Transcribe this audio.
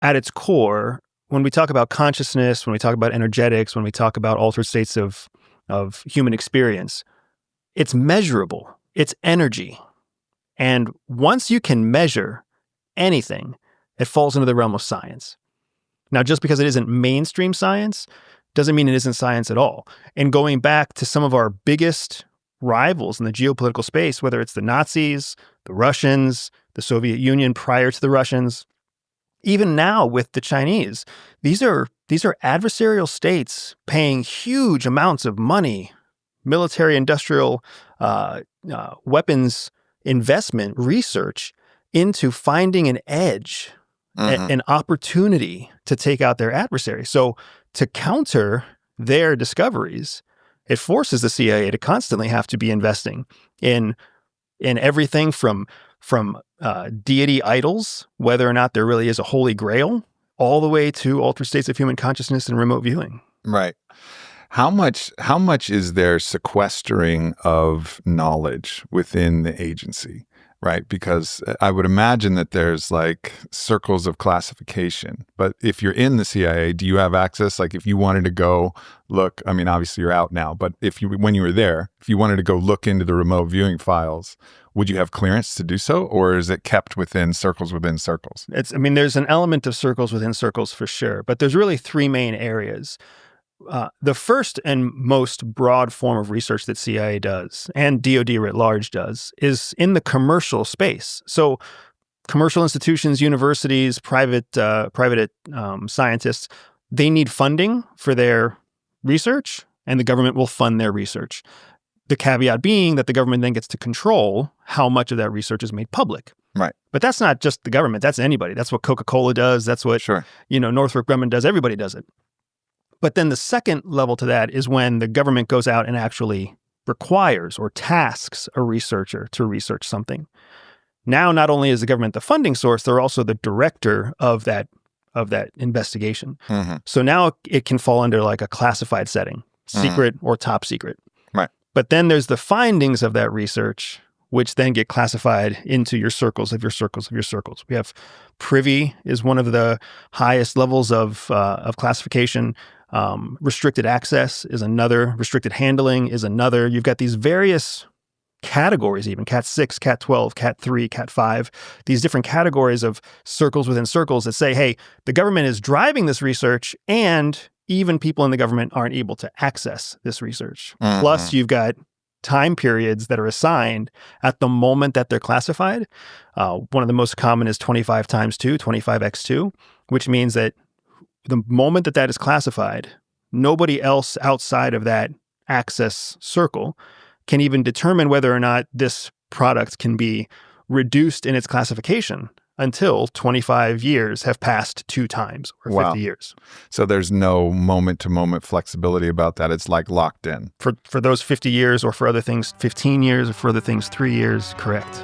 at its core, when we talk about consciousness, when we talk about energetics, when we talk about altered states of human experience, it's measurable. It's energy. And once you can measure anything, it falls into the realm of science. Now, just because it isn't mainstream science doesn't mean it isn't science at all. And going back to some of our biggest rivals in the geopolitical space, whether it's the Nazis, the Russians, the Soviet Union prior to the Russians, even now with the Chinese, these are adversarial states paying huge amounts of money, military, industrial, weapons investment, research into finding an edge, an opportunity to take out their adversary. So to counter their discoveries, it forces the CIA to constantly have to be investing in everything from deity idols, whether or not there really is a holy grail, all the way to altered states of human consciousness and remote viewing. Right. How much is there sequestering of knowledge within the agency, right? Because I would imagine that there's like circles of classification. But if you're in the CIA, do you have access? Like if you wanted to go look, I mean, obviously you're out now, but when you were there, if you wanted to go look into the remote viewing files, would you have clearance to do so, or is it kept within circles within circles? There's an element of circles within circles for sure, but there's really three main areas. The first and most broad form of research that CIA does, and DoD writ large does, is in the commercial space. So commercial institutions, universities, private scientists, they need funding for their research, and the government will fund their research. The caveat being that the government then gets to control how much of that research is made public. Right. But that's not just the government. That's anybody. That's what Coca-Cola does. That's what Northrop Grumman does. Everybody does it. But then the second level to that is when the government goes out and actually requires or tasks a researcher to research something. Now, not only is the government the funding source, they're also the director of that investigation. Mm-hmm. So now it can fall under like a classified setting, secret or top secret. Right. But then there's the findings of that research, which then get classified into your circles of your circles of your circles. We have privy is one of the highest levels of classification. Restricted access is another. Restricted handling is another. You've got these various categories, even Cat 6, Cat 12, Cat 3, Cat 5, these different categories of circles within circles that say, hey, the government is driving this research and even people in the government aren't able to access this research. Mm-hmm. Plus, you've got time periods that are assigned at the moment that they're classified. One of the most common is 25 times 2, 25x2, which means that the moment that is classified, nobody else outside of that access circle can even determine whether or not this product can be reduced in its classification until 25 years have passed 2 times or 50 years. So there's no moment-to-moment flexibility about that. It's like locked in. For those 50 years or for other things, 15 years or for other things, 3 years, correct.